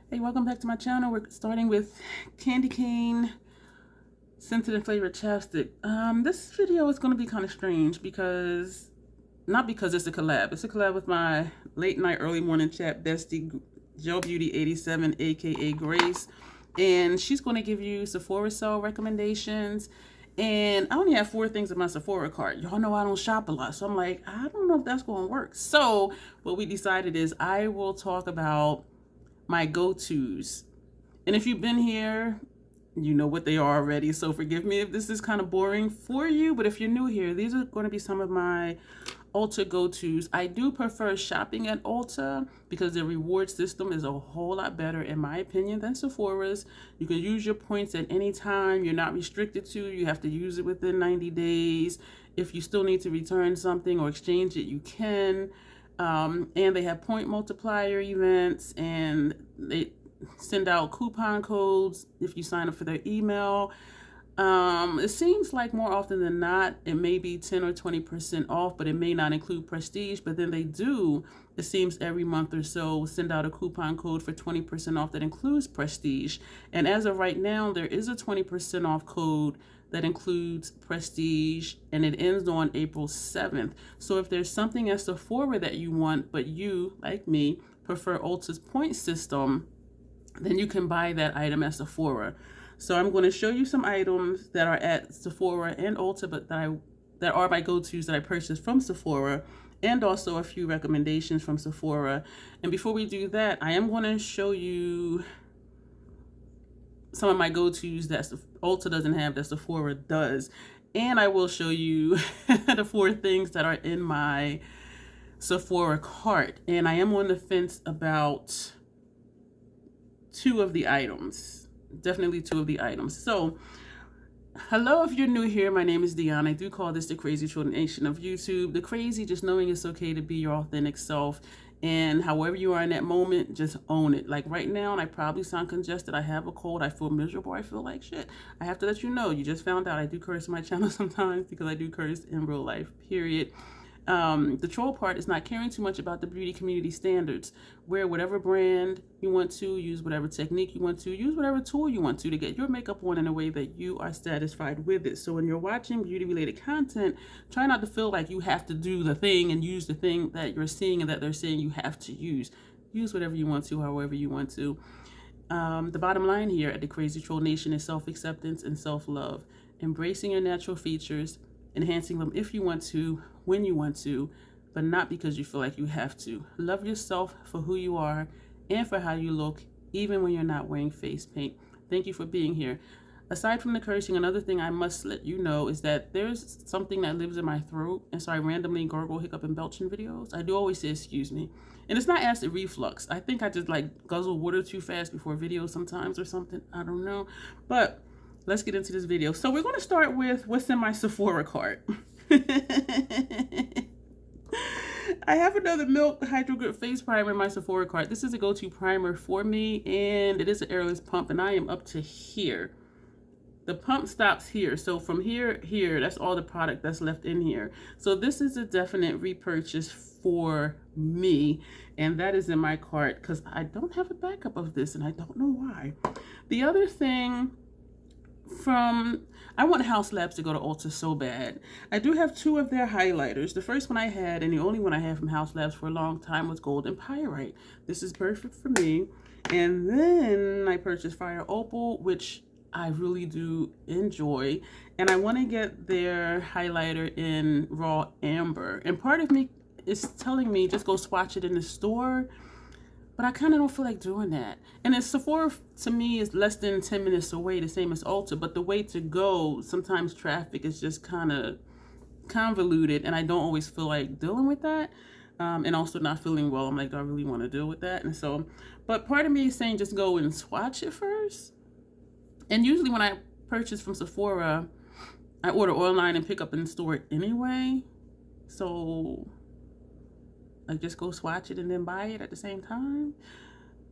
Hey, welcome back to my channel. We're starting with Candy Cane Scented and Flavored Chapstick. This video is going to be kind of strange because, not because it's a collab. It's a collab with my late night, early morning chat bestie, Gel Beauty 87, aka Grace. And she's going to give you Sephora sale recommendations. And I only have 4 things in my Sephora cart. Y'all know I don't shop a lot. So I'm like, I don't know if that's going to work. So what we decided is I will talk about my go-tos. And if you've been here, you know what they are already. So forgive me if this is kind of boring for you. But if you're new here, these are going to be some of my Ulta go-tos. I do prefer shopping at Ulta because the reward system is a whole lot better, in my opinion, than Sephora's. You can use your points at any time. You're not restricted to. You have to use it within 90 days. If you still need to return something or exchange it, you can. And they have point multiplier events, and they send out coupon codes if you sign up for their email. It seems like more often than not, it may be 10 or 20% off, but it may not include prestige. But then they do, it seems every month or so, send out a coupon code for 20% off that includes prestige. And as of right now, there is a 20% off code that includes prestige, and it ends on April 7th. So if there's something at Sephora that you want, but you, like me, prefer Ulta's point system, then you can buy that item at Sephora. So I'm going to show you some items that are at Sephora and Ulta, but that are my go-tos that I purchased from Sephora, and also a few recommendations from Sephora. And before we do that, I am going to show you some of my go-tos that Ulta doesn't have that Sephora does. And I will show you the 4 things that are in my Sephora cart. And I am on the fence about 2 of the items. Definitely 2 of the items. So, hello if you're new here. My name is Dion. I do call this the crazy troll nation of YouTube. The crazy, just knowing it's okay to be your authentic self. And however you are in that moment, just own it. Like right now, and I probably sound congested. I have a cold. I feel miserable. I feel like shit. I have to let you know. You just found out I do curse on my channel sometimes because I do curse in real life, period. The troll part is not caring too much about the beauty community standards. Wear whatever brand you want to, use whatever technique you want to, use whatever tool you want to get your makeup on in a way that you are satisfied with it. So when you're watching beauty related content, try not to feel like you have to do the thing and use the thing that you're seeing and that they're saying you have to use. Use whatever you want to, however you want to. The bottom line here at the Crazy Troll Nation is self-acceptance and self-love. Embracing your natural features, enhancing them if you want to, when you want to, but not because you feel like you have to. Love yourself for who you are and for how you look, even when you're not wearing face paint. Thank you for being here. Aside from the cursing, another thing I must let you know is that there's something that lives in my throat, and so I randomly gargle, hiccup, and belch in videos. I do always say excuse me. And it's not acid reflux. I think I just like guzzle water too fast before videos sometimes or something. I don't know. But let's get into this video. So we're going to start with what's in my Sephora cart. I have another Milk Hydro Grip Face Primer in my Sephora cart. This is a go-to primer for me, and it is an airless pump, and I am up to here. The pump stops here. So from here, that's all the product that's left in here. So this is a definite repurchase for me, and that is in my cart because I don't have a backup of this, and I don't know why. The other thing I want House Labs to go to Ulta so bad. I do have 2 of their highlighters. The first one I had, and the only one I had from House Labs for a long time, was Golden Pyrite. This is perfect for me. And then I purchased Fire Opal, which I really do enjoy. And I want to get their highlighter in Raw Amber. And part of me is telling me just go swatch it in the store, but I kind of don't feel like doing that. And then Sephora, to me, is less than 10 minutes away, the same as Ulta. But the way to go, sometimes traffic is just kind of convoluted, and I don't always feel like dealing with that. And also not feeling well. I'm like, do I really want to deal with that? And so, but part of me is saying just go and swatch it first. And usually when I purchase from Sephora, I order online and pick up in store anyway. So I just go swatch it and then buy it at the same time.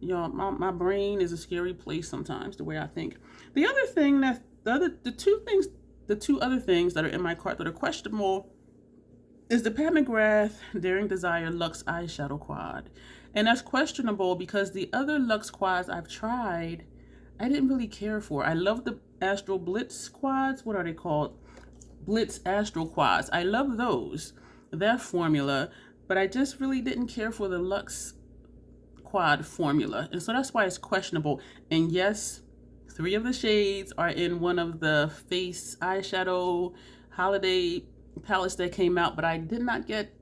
You know, my brain is a scary place sometimes, the way I think. The other thing that the two other things that are in my cart that are questionable is the Pat McGrath Daring Desire Luxe Eyeshadow Quad. And that's questionable because the other Luxe quads I've tried, I didn't really care for. I love the Astral Blitz quads. What are they called? Blitz Astral quads. I love those, that formula, but I just really didn't care for the Luxe quad formula. And so that's why it's questionable. And yes, 3 of the shades are in one of the face eyeshadow holiday palettes that came out, but I did not get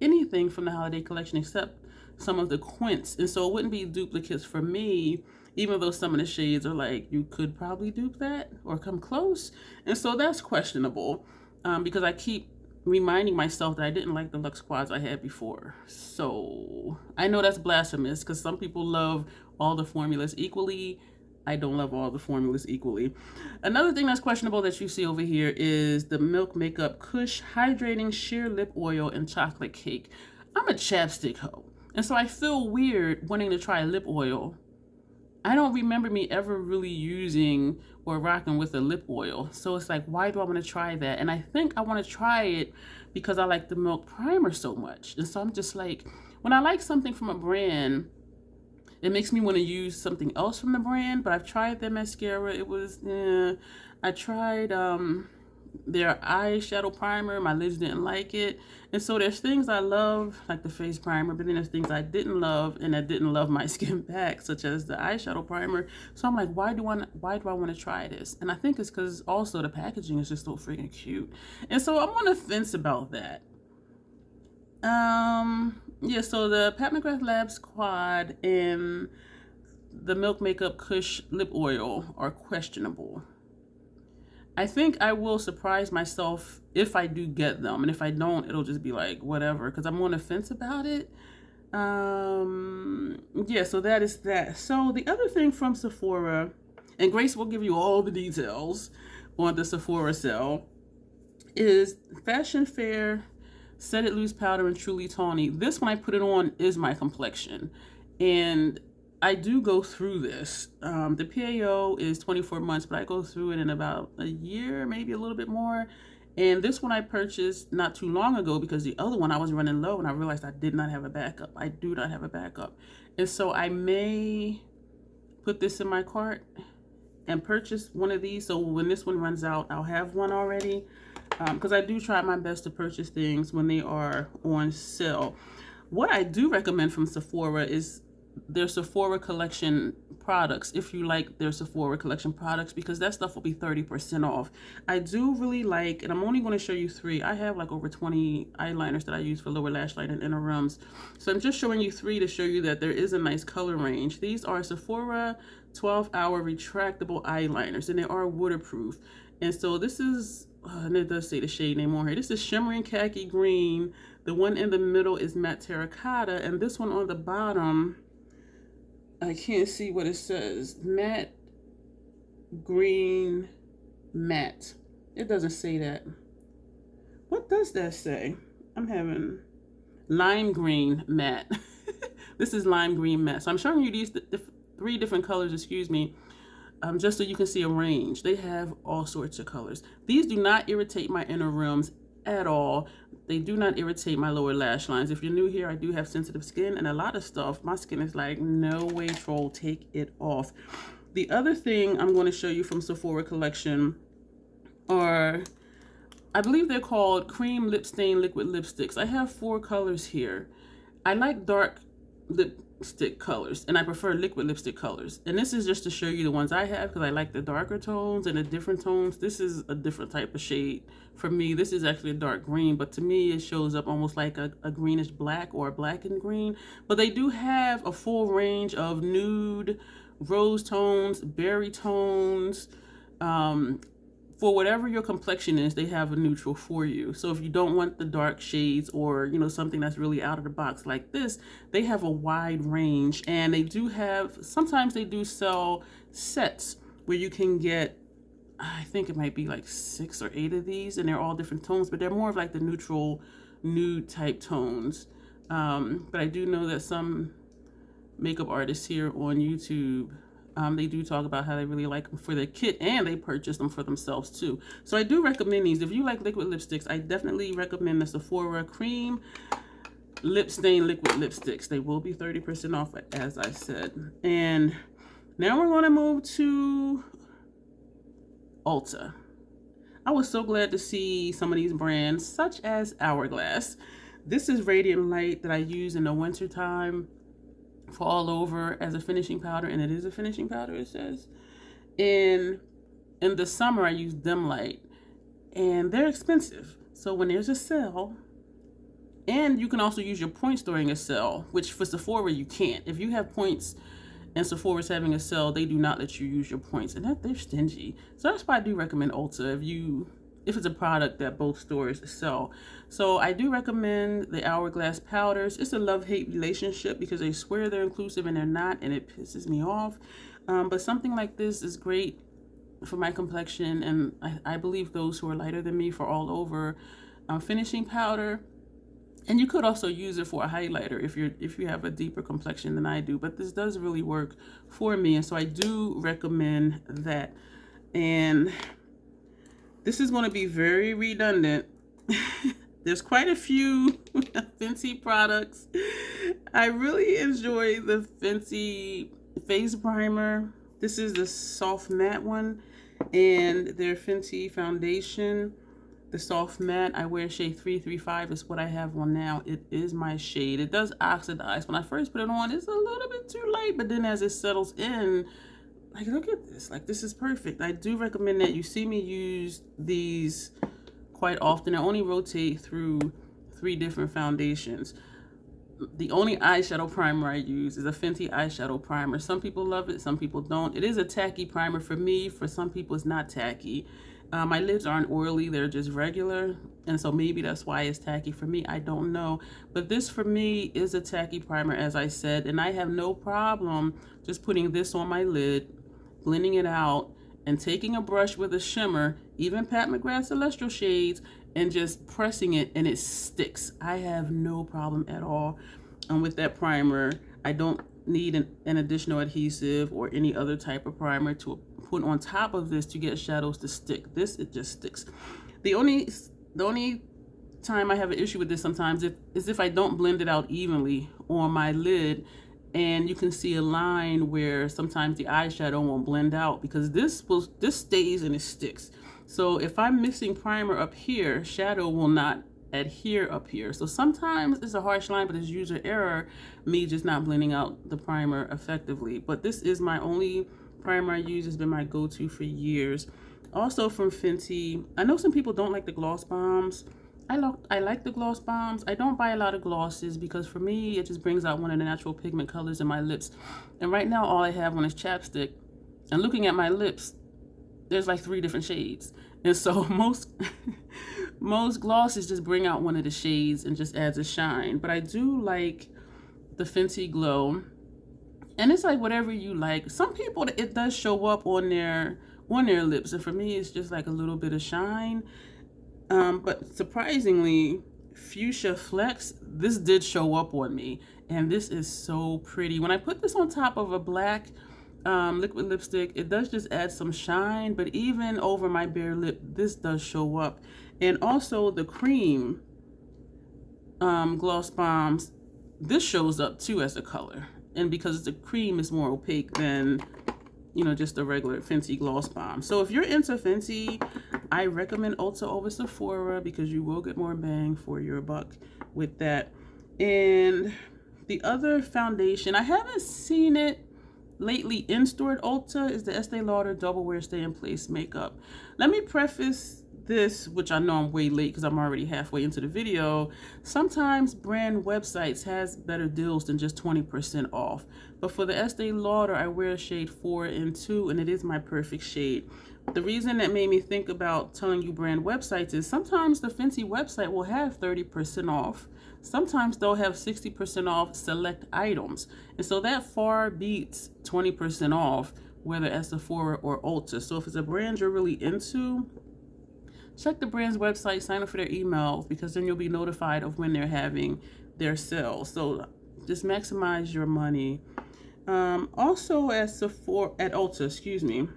anything from the holiday collection except some of the quints, and so it wouldn't be duplicates for me, even though some of the shades are like, you could probably dupe that or come close. And so that's questionable, because I keep reminding myself that I didn't like the Luxe quads I had before. So I know that's blasphemous because some people love all the formulas equally. I don't love all the formulas equally. Another thing that's questionable that you see over here is the Milk Makeup Kush Hydrating Sheer Lip Oil and Chocolate Cake. I'm a chapstick hoe, and so I feel weird wanting to try lip oil. I don't remember me ever really using or rocking with a lip oil. So it's like, why do I want to try that? And I think I want to try it because I like the Milk Primer so much. And so I'm just like, when I like something from a brand, it makes me want to use something else from the brand. But I've tried their mascara. It was, I tried their eyeshadow primer. My lids didn't like it. And so there's things I love, like the face primer, but then there's things I didn't love and that didn't love my skin back, such as the eyeshadow primer. So I'm like, why do I want to try this? And I think it's because also the packaging is just so freaking cute. And so I'm on the fence about that. Yeah, so the Pat McGrath Labs quad and the Milk Makeup Kush lip oil are questionable. I think I will surprise myself if I do get them, and if I don't, it'll just be like whatever, because I'm on the fence about it. Yeah, so that is that. So the other thing from Sephora, and Grace will give you all the details on the Sephora sale, is Fashion Fair Set It Loose Powder and Truly Tawny. This, when I put it on, is my complexion, and I do go through this. The PAO is 24 months, but I go through it in about a year, maybe a little bit more. And this one I purchased not too long ago because the other one I was running low and I realized I did not have a backup. I do not have a backup. And so I may put this in my cart and purchase one of these. So when this one runs out, I'll have one already. Because I do try my best to purchase things when they are on sale. What I do recommend from Sephora is their Sephora Collection products, if you like their Sephora Collection products, because that stuff will be 30% off. I do really like, and I'm only going to show you 3. I have like over 20 eyeliners that I use for lower lash line and inner rims. So I'm just showing you 3 to show you that there is a nice color range. These are Sephora 12-hour retractable eyeliners, and they are waterproof. And so this is, and it does say the shade name on here. This is Shimmering Khaki Green. The one in the middle is Matte Terracotta, and this one on the bottom, I can't see what it says. Matte Green Matte. It doesn't say that. What does that say? I'm having Lime Green Matte. This is Lime Green Matte. So I'm showing you these 3 different colors, excuse me, just so you can see a range. They have all sorts of colors. These do not irritate my inner rims at all. They do not irritate my lower lash lines. If you're new here, I do have sensitive skin, and a lot of stuff, my skin is like, no way, troll, take it off. The other thing I'm going to show you from Sephora Collection are, I believe they're called Cream Lip Stain Liquid Lipsticks. I have 4 colors here. I like dark lipstick colors, and I prefer liquid lipstick colors. And this is just to show you the ones I have because I like the darker tones and the different tones. This is a different type of shade for me. This is actually a dark green, but to me it shows up almost like a greenish black or a black and green. But they do have a full range of nude, rose tones, berry tones. For whatever your complexion is, they have a neutral for you. So if you don't want the dark shades or, you know, something that's really out of the box like this, they have a wide range. And they do have, sometimes they do sell sets where you can get, I think it might be like 6 or 8 of these, and they're all different tones, but they're more of like the neutral nude type tones. But I do know that some makeup artists here on YouTube, they do talk about how they really like them for their kit, and they purchase them for themselves too. So I do recommend these. If you like liquid lipsticks, I definitely recommend the Sephora Cream lip stain liquid lipsticks. They will be 30% off, as I said. And now we're going to move to Ulta. I was so glad to see some of these brands, such as Hourglass. This is Radiant Light that I use in the winter time for all over as a finishing powder, and it is a finishing powder, it says. And in the summer, I use Dim Light, and they're expensive. So when there's a sale, and you can also use your points during a sale, which for Sephora you can't. If you have points and Sephora's having a sale, they do not let you use your points, and they're stingy. So that's why I do recommend Ulta if it's a product that both stores sell. So I do recommend the Hourglass powders. It's a love-hate relationship because they swear they're inclusive and they're not, and it pisses me off. But something like this is great for my complexion, and I believe those who are lighter than me for all over finishing powder. And you could also use it for a highlighter if you have a deeper complexion than I do. But this does really work for me, and so I do recommend that. And this is going to be very redundant. There's quite a few Fenty products. I really enjoy the Fenty face primer. This is the soft matte one, and their Fenty foundation. The soft matte, I wear shade 335 is what I have on now. It is my shade. It does oxidize. When I first put it on, it's a little bit too light, but then as it settles in, like, look at this. Like, this is perfect. I do recommend that. You see me use these quite often. I only rotate through 3 different foundations. The only eyeshadow primer I use is a Fenty eyeshadow primer. Some people love it, some people don't. It is a tacky primer for me. For some people, it's not tacky. My lids aren't oily, they're just regular, and so maybe that's why it's tacky for me. I don't know, but this for me is a tacky primer, as I said, and I have no problem just putting this on my lid, blending it out, and taking a brush with a shimmer, even Pat McGrath Celestial shades, and just pressing it, and it sticks. I have no problem at all with that primer. I don't need an additional adhesive or any other type of primer to put on top of this to get shadows to stick. This, it just sticks. The only time I have an issue with this sometimes is if I don't blend it out evenly on my lid, and you can see a line where sometimes the eyeshadow won't blend out because this stays and it sticks. So if I'm mixing primer up here, shadow will not adhere up here. So sometimes it's a harsh line, but it's user error, me just not blending out the primer effectively. But this is my only primer I use. Has been my go-to for years. Also from Fenty, I know some people don't like the gloss bombs. I like the gloss bombs. I don't buy a lot of glosses because for me, it just brings out one of the natural pigment colors in my lips. And right now, all I have on is chapstick. And looking at my lips, there's like 3 different shades. And so most glosses just bring out one of the shades and just adds a shine. But I do like the Fenty Glow. And it's like whatever you like. Some people, it does show up on their lips. And for me, it's just like a little bit of shine. But surprisingly, Fuchsia Flex, this did show up on me. And this is so pretty. When I put this on top of a black liquid lipstick, it does just add some shine. But even over my bare lip, this does show up. And also the cream gloss bombs, this shows up too as a color. And because the cream is more opaque than, you know, just a regular Fenty gloss bomb. So if you're into Fenty, I recommend Ulta over Sephora because you will get more bang for your buck with that. And the other foundation, I haven't seen it lately in store at Ulta, is the Estee Lauder Double Wear Stay in Place makeup. Let me preface this, which I know I'm way late because I'm already halfway into the video. Sometimes brand websites has better deals than just 20% off. But for the Estee Lauder, I wear shade 4 and 2, and it is my perfect shade. The reason that made me think about telling you brand websites is sometimes the Fenty website will have 30% off. Sometimes they'll have 60% off select items. And so that far beats 20% off, whether at Sephora or Ulta. So if it's a brand you're really into, check the brand's website, sign up for their emails, because then you'll be notified of when they're having their sales. So just maximize your money. Also at Ulta, excuse me,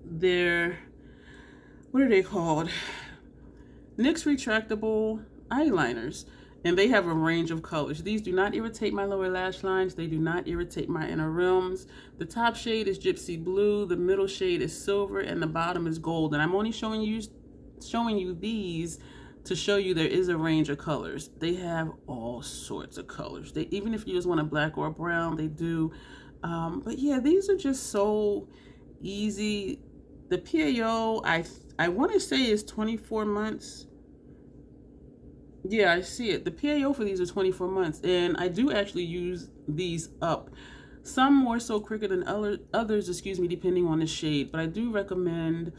their, what are they called? NYX retractable eyeliners. And they have a range of colors. These do not irritate my lower lash lines. They do not irritate my inner rims. The top shade is Gypsy Blue. The middle shade is Silver. And the bottom is Gold. And I'm only showing you these to show you there is a range of colors. They have all sorts of colors. Even if you just want a black or a brown, they do. But yeah, these are just so easy. The PAO, I want to say is 24 months. Yeah, I see it. The PAO for these are 24 months, and I do actually use these up. Some more so quicker than others, excuse me, depending on the shade. But I do recommend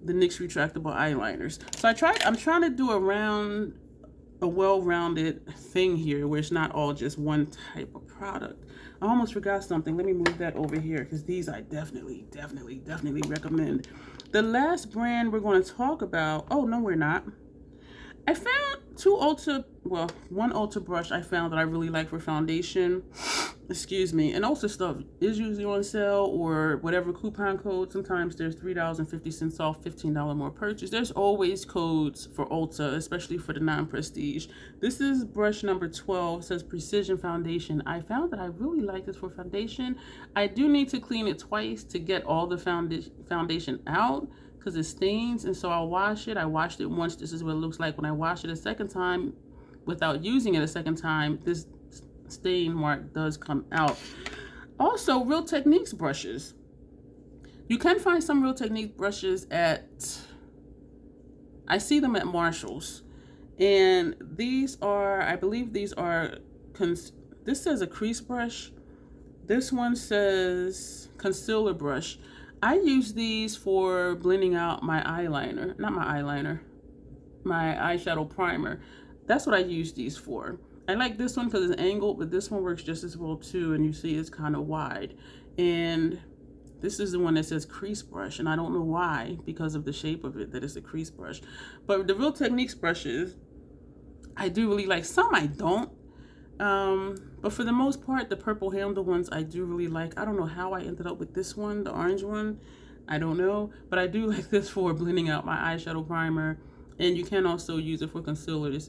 the NYX retractable eyeliners. So I'm trying to do a well-rounded thing here where it's not all just one type of product. I almost forgot something. Let me move that over here because these I definitely recommend. The last brand we're going to talk about, oh no, we're not. I found one Ulta brush I found that I really like for foundation. Excuse me. And Ulta stuff is usually on sale or whatever coupon code. Sometimes there's $3.50 off, $15 more purchase. There's always codes for Ulta, especially for the non-prestige. This is brush number 12. It says Precision Foundation. I found that I really like this for foundation. I do need to clean it twice to get all the foundation out, because it stains, and so I'll wash it. I washed it once. This is what it looks like when I wash it a second time without using it a second time. This stain mark does come out. Also, Real Techniques brushes. You can find some Real Techniques brushes I see them at Marshall's, and these are, I believe these are, this says a crease brush. This one says concealer brush. I use these for blending out my eyeliner, my eyeshadow primer. That's what I use these for. I like this one because it's angled, but this one works just as well too, and you see it's kind of wide. And this is the one that says crease brush, and I don't know why, because of the shape of it, that it's a crease brush. But the Real Techniques brushes, I do really like. Some I don't. But for the most part, the purple handle ones I do really like. I don't know how I ended up with this one, the orange one. I don't know, but I do like this for blending out my eyeshadow primer. And you can also use it for concealer. It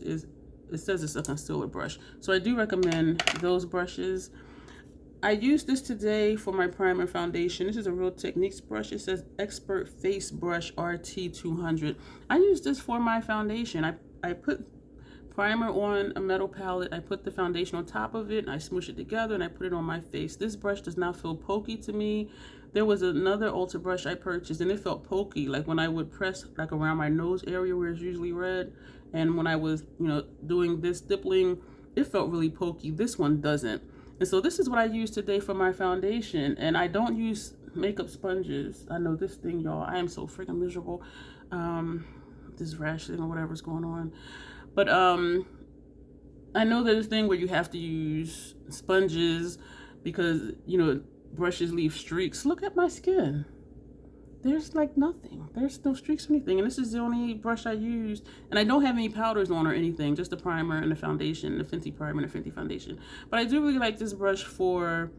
says it's a concealer brush. So I do recommend those brushes. I used this today for my primer foundation. This is a Real Techniques brush. It says Expert Face Brush RT200. I use this for my foundation. I put primer on a metal palette. I put the foundation on top of it, and I smoosh it together, and I put it on my face. This brush does not feel pokey to me. There was another Ulta brush I purchased, and it felt pokey, like when I would press like around my nose area where it's usually red, and when I was, doing this stippling, it felt really pokey. This one doesn't. And so this is what I use today for my foundation, and I don't use makeup sponges. I know this thing, y'all, I am so freaking miserable. This rash thing or whatever's going on. But I know there's a thing where you have to use sponges because, brushes leave streaks. Look at my skin. There's like nothing. There's no streaks or anything. And this is the only brush I used. And I don't have any powders on or anything, just the primer and the foundation, the Fenty primer and the Fenty foundation. But I do really like this brush for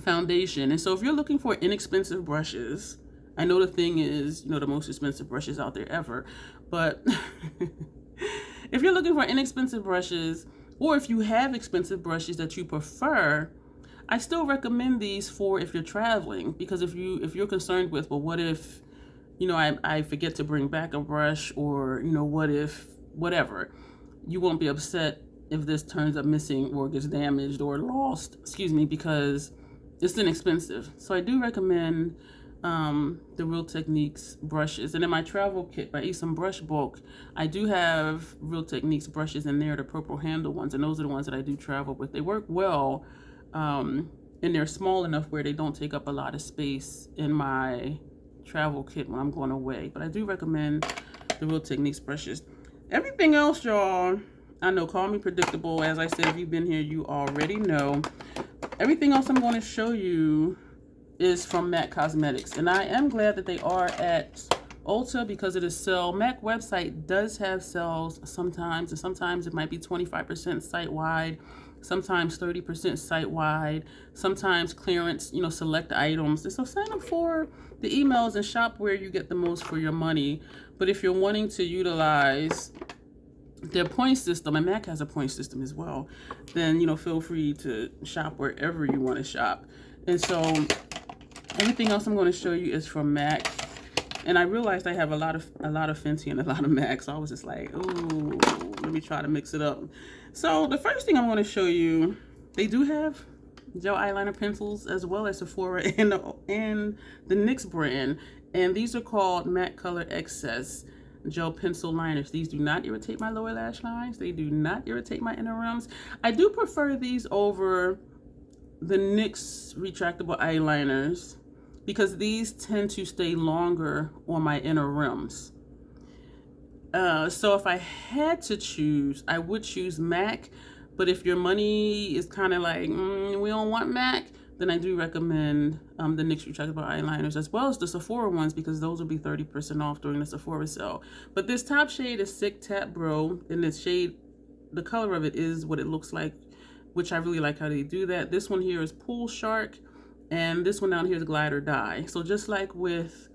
foundation. And so if you're looking for inexpensive brushes, I know the thing is, the most expensive brushes out there ever. But if you're looking for inexpensive brushes, or if you have expensive brushes that you prefer, I still recommend these for if you're traveling, because if you're concerned with, well, what if, I forget to bring back a brush, or, what if, whatever, you won't be upset if this turns up missing or gets damaged or lost, because it's inexpensive. So I do recommend the Real Techniques brushes. And in my travel kit by Some Brush Bulk, I do have Real Techniques brushes in there, the purple handle ones, and those are the ones that I do travel with. They work well, and they're small enough where they don't take up a lot of space in my travel kit when I'm going away. But I do recommend the Real Techniques brushes. Everything else, y'all, I know, call me predictable. As I said, if you've been here, you already know. Everything else I'm going to show you is from MAC Cosmetics, and I am glad that they are at Ulta because it is sale. MAC website does have sales sometimes, and sometimes it might be 25% site-wide, sometimes 30% site-wide, sometimes clearance, select items. And so sign up for the emails and shop where you get the most for your money. But if you're wanting to utilize their point system, and MAC has a point system as well, then, you know, feel free to shop wherever you want to shop. And so everything else I'm going to show you is from MAC. And I realized I have a lot of Fenty and a lot of MAC, so I was just like, ooh, let me try to mix it up. So the first thing I want to show you, they do have gel eyeliner pencils as well as Sephora and the NYX brand, and these are called Matte Color Excess gel pencil liners. These do not irritate my lower lash lines. They do not irritate my inner rims. I do prefer these over the NYX retractable eyeliners, because these tend to stay longer on my inner rims. So if I had to choose, I would choose MAC, but if your money is kind of like, we don't want MAC, then I do recommend the NYX retractable eyeliners as well as the Sephora ones, because those will be 30% off during the Sephora sale. But this top shade is Sick Tap Bro, and this shade, the color of it is what it looks like, which I really like how they do that. This one here is Pool Shark, and this one down here is Glide or Die. So just like with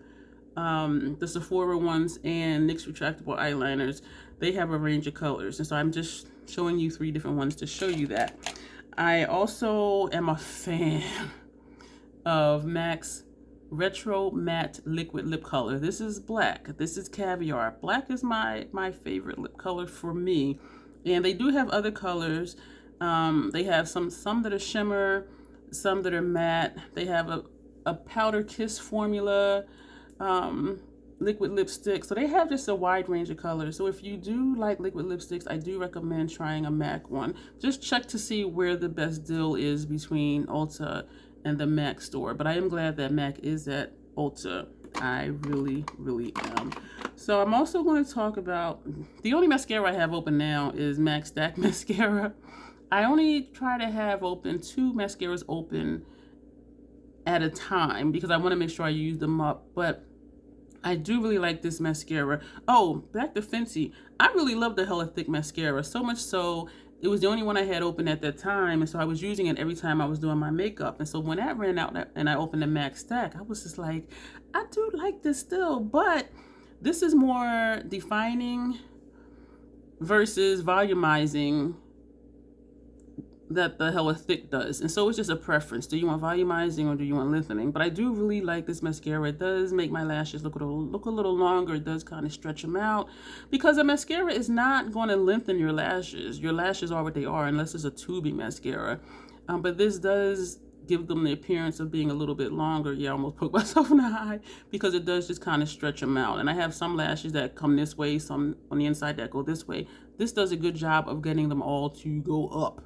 the Sephora ones and NYX retractable eyeliners, they have a range of colors. And so I'm just showing you 3 different ones to show you that. I also am a fan of MAC's Retro Matte Liquid Lip Color. This is black. This is Caviar. Black is my favorite lip color for me. And they do have other colors. They have some that are shimmer, some that are matte. They have a powder kiss formula, liquid lipstick. So they have just a wide range of colors. So if you do like liquid lipsticks, I do recommend trying a MAC one. Just check to see where the best deal is between Ulta and the MAC store. But I am glad that MAC is at Ulta. I really, really am. So I'm also going to talk about, the only mascara I have open now is MAC Stack Mascara. I only try to have open 2 mascaras open at a time because I want to make sure I use them up. But I do really like this mascara. Oh, back to Fenty. I really love the Hella Thick mascara. So much so, it was the only one I had open at that time. And so I was using it every time I was doing my makeup. And so when that ran out and I opened the MAC Stack, I was just like, I do like this still. But this is more defining versus volumizing that the Hella Thick does. And so it's just a preference. Do you want volumizing or do you want lengthening? But I do really like this mascara. It does make my lashes look a little longer. It does kind of stretch them out, because a mascara is not going to lengthen your lashes. Your lashes are what they are unless it's a tubing mascara. But this does give them the appearance of being a little bit longer. Yeah, I almost poked myself in the eye, because it does just kind of stretch them out. And I have some lashes that come this way, some on the inside that go this way. This does a good job of getting them all to go up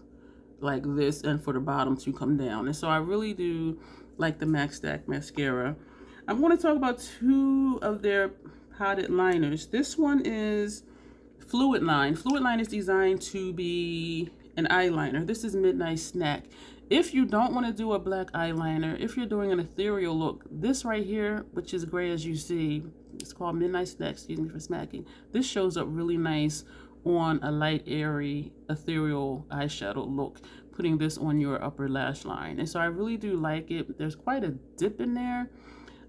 like this, and for the bottom to come down. And so I really do like the MAC Stack Mascara. I'm going to talk about 2 of their potted liners. This one is Fluid Line. Fluid Line is designed to be an eyeliner. This is Midnight Snack. If you don't want to do a black eyeliner, if you're doing an ethereal look, this right here, which is gray as you see, it's called Midnight Snack, excuse me for smacking. This shows up really nice on a light, airy, ethereal eyeshadow look, putting this on your upper lash line. And so I really do like it. There's quite a dip in there.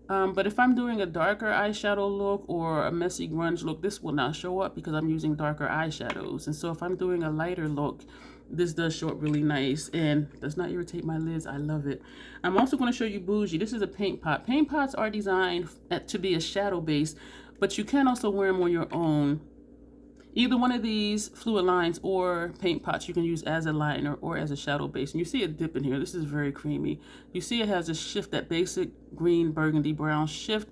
But if I'm doing a darker eyeshadow look or a messy grunge look, this will not show up because I'm using darker eyeshadows. And so if I'm doing a lighter look, this does show up really nice and does not irritate my lids. I love it. I'm also going to show you Bougie. This is a paint pot. Paint pots are designed to be a shadow base, but you can also wear them on your own. Either one of these fluid lines or paint pots you can use as a liner or as a shadow base. And you see it dip in here. This is very creamy. You see it has a shift, that basic green, burgundy, brown shift.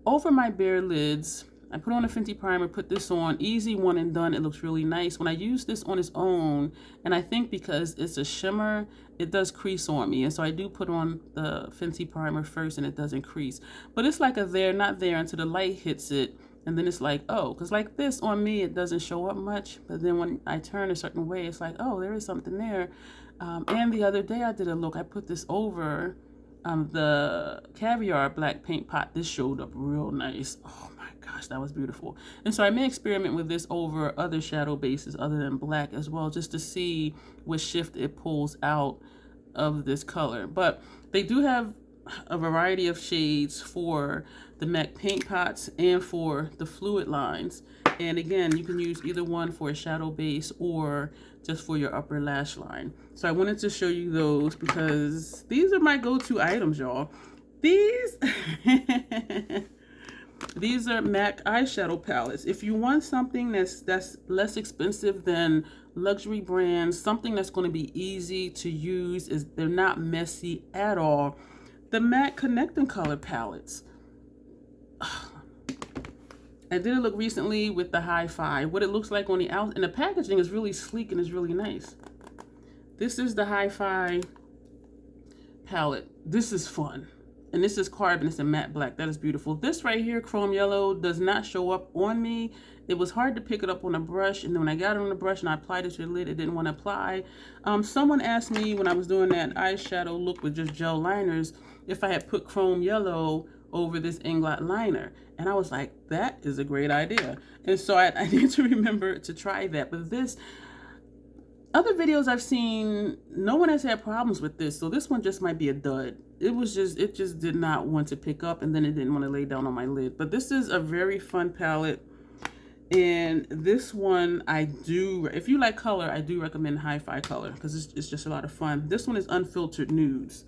Over my bare lids, I put on a Fenty primer, put this on, easy one and done. It looks really nice. When I use this on its own, and I think because it's a shimmer, it does crease on me. And so I do put on the Fenty primer first and it doesn't crease. But it's like a there, not there until the light hits it. And then it's like, oh, because like this on me, it doesn't show up much. But then when I turn a certain way, it's like, oh, there is something there. And the other day I did a look. I put this over the Caviar black paint pot. This showed up real nice. Oh my gosh, that was beautiful. And so I may experiment with this over other shadow bases other than black as well, just to see what shift it pulls out of this color. But they do have a variety of shades for the MAC paint pots and for the fluid lines. And again, you can use either one for a shadow base or just for your upper lash line. So I wanted to show you those because these are my go-to items, y'all. These these are MAC eyeshadow palettes. If you want something that's less expensive than luxury brands, something that's going to be easy to use, is they're not messy at all. The MAC Connect and Color palettes. I did a look recently with the Hi-Fi. What it looks like on the out, and the packaging is really sleek and is really nice. This is the Hi-Fi palette. This is fun. And this is carbon. It's a matte black. That is beautiful. This right here, chrome yellow, does not show up on me. It was hard to pick it up on a brush, and then when I got it on the brush and I applied it to the lid, it didn't want to apply. Someone asked me when I was doing that eyeshadow look with just gel liners if I had put chrome yellow over this Inglot liner, and I was like, that is a great idea. And so I need to remember to try that. But this, other videos I've seen, no one has had problems with this, so this one just might be a dud. It just did not want to pick up, and then it didn't want to lay down on my lid. But this is a very fun palette, and this one if you like color, I do recommend Hi-Fi Color because it's just a lot of fun. This one is unfiltered nudes,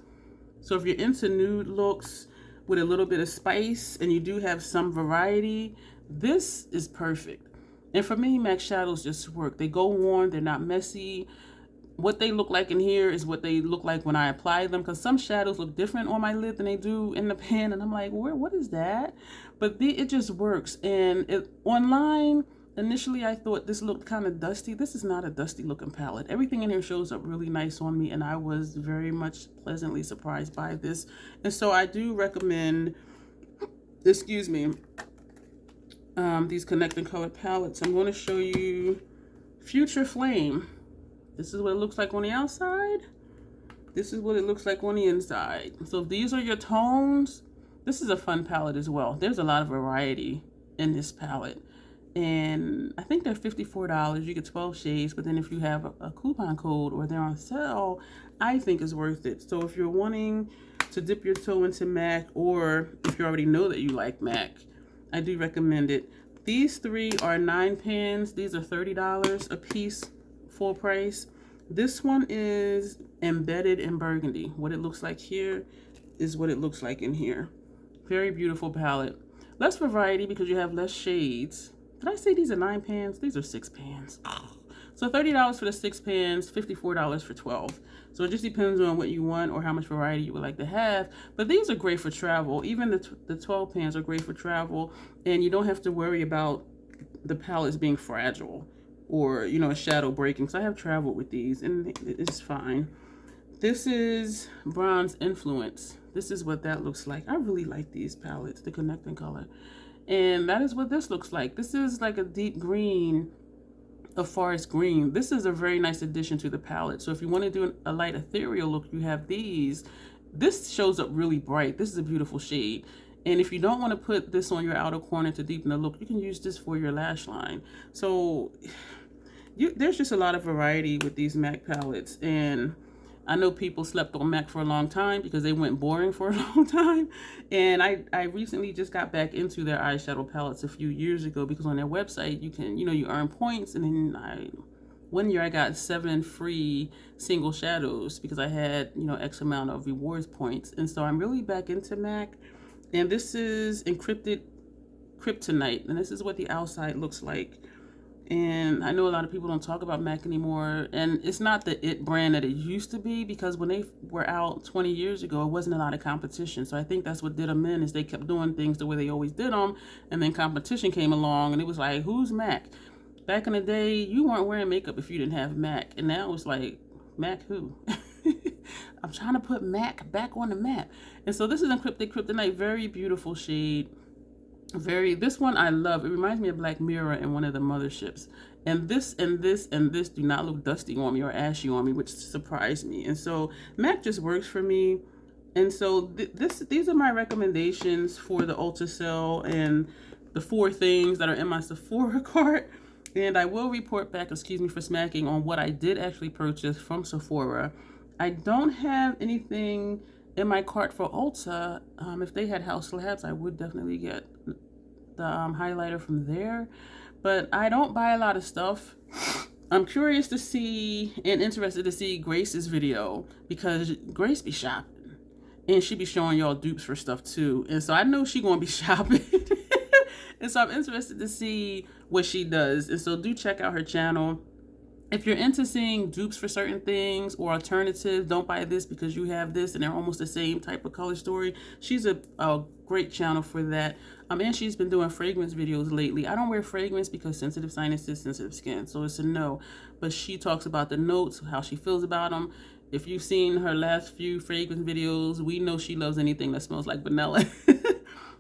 so if you're into nude looks with a little bit of spice and you do have some variety, this is perfect. And for me, MAC shadows just work. They go on, they're not messy. What they look like in here is what they look like when I apply them, because some shadows look different on my lid than they do in the pan, and I'm like, what is that? But it just works. And online, initially I thought this looked kind of dusty. This is not a dusty looking palette. Everything in here shows up really nice on me, and I was very much pleasantly surprised by this. And so I do recommend, excuse me, these Connect and Color palettes. I'm going to show you Future Flame. This is what it looks like on the outside. This is what it looks like on the inside. So if these are your tones, this is a fun palette as well. There's a lot of variety in this palette. And I think they're $54. You get 12 shades, but then if you have a coupon code or they're on sale, I think it's worth it. So if you're wanting to dip your toe into MAC, or if you already know that you like MAC, I do recommend it. These three are 9 pans. These are $30 a piece, full price. This one is embedded in burgundy. What it looks like here is what it looks like in here. Very beautiful palette. Less variety because you have less shades. Did I say these are 9 pans? These are 6 pans. So $30 for the 6 pans, $54 for 12. So it just depends on what you want or how much variety you would like to have. But these are great for travel. Even the 12 pans are great for travel, and you don't have to worry about the palettes being fragile or, you know, a shadow breaking. So I have traveled with these, and it's fine. This is Bronze Influence. This is what that looks like. I really like these palettes, the Connect and Color. And that is what this looks like. This is like a deep green, a forest green. This is a very nice addition to the palette. So if you want to do a light ethereal look, you have these. This shows up really bright. This is a beautiful shade. And if you don't want to put this on your outer corner to deepen the look, you can use this for your lash line. So there's just a lot of variety with these MAC palettes. And I know people slept on MAC for a long time because they went boring for a long time. And I recently just got back into their eyeshadow palettes a few years ago because on their website, you can, you earn points. And then one year I got 7 free single shadows because I had, X amount of rewards points. And so I'm really back into MAC. And this is Encrypted Kryptonite. And this is what the outside looks like. And I know a lot of people don't talk about MAC anymore, and it's not the it brand that it used to be, because when they were out 20 years ago, it wasn't a lot of competition. So I think that's what did them in, is they kept doing things the way they always did them, and then competition came along, and it was like, who's MAC? Back in the day, you weren't wearing makeup if you didn't have MAC, and now it's like, MAC who? I'm trying to put MAC back on the map. And so this is Encrypted Kryptonite, very beautiful shade. This one I love. It reminds me of Black Mirror and one of the motherships. And this and this and this do not look dusty on me or ashy on me, which surprised me. And so MAC just works for me. And so these are my recommendations for the Ulta sale and the 4 things that are in my Sephora cart. And I will report back, excuse me for smacking, on what I did actually purchase from Sephora. I don't have anything in my cart for Ulta. If they had House Labs, I would definitely get the highlighter from there. but I don't buy a lot of stuff. I'm curious to see and interested to see Grace's video, because Grace be shopping and she be showing y'all dupes for stuff too. And so I know she gonna be shopping. And so I'm interested to see what she does. And so do check out her channel. If you're into seeing dupes for certain things or alternatives, don't buy this because you have this and they're almost the same type of color story. She's a great channel for that. And she's been doing fragrance videos lately. I don't wear fragrance because sensitive sinuses, sensitive skin, so it's a no. But she talks about the notes, how she feels about them. If you've seen her last few fragrance videos, we know she loves anything that smells like vanilla.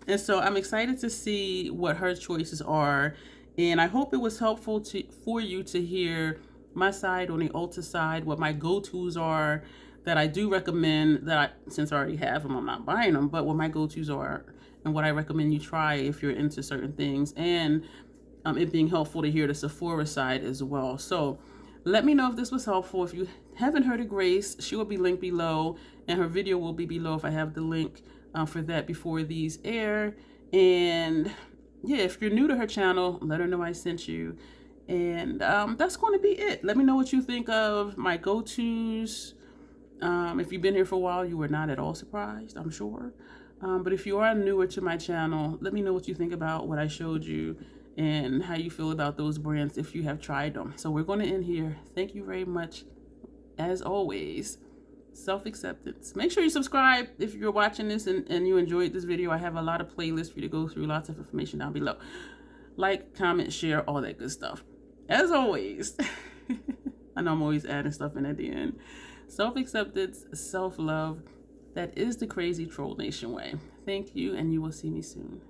And so I'm excited to see what her choices are. And I hope it was helpful for you to hear my side on the Ulta side, what my go-tos are that I do recommend, that since I already have them, I'm not buying them, but what my go-tos are and what I recommend you try if you're into certain things, and it being helpful to hear the Sephora side as well. So let me know if this was helpful. If you haven't heard of Grace, she will be linked below, and her video will be below if I have the link for that before these air. And yeah, if you're new to her channel, let her know I sent you. And that's going to be it. Let me know what you think of my go-tos. If you've been here for a while, you were not at all surprised, I'm sure. But if you are newer to my channel, let me know what you think about what I showed you and how you feel about those brands if you have tried them. So we're going to end here. Thank you very much. As always, self-acceptance. Make sure you subscribe if you're watching this and you enjoyed this video. I have a lot of playlists for you to go through, lots of information down below. Like, comment, share, all that good stuff. As always, I know I'm always adding stuff in at the end. Self-acceptance, self-love, that is the crazy troll nation way. Thank you, and you will see me soon.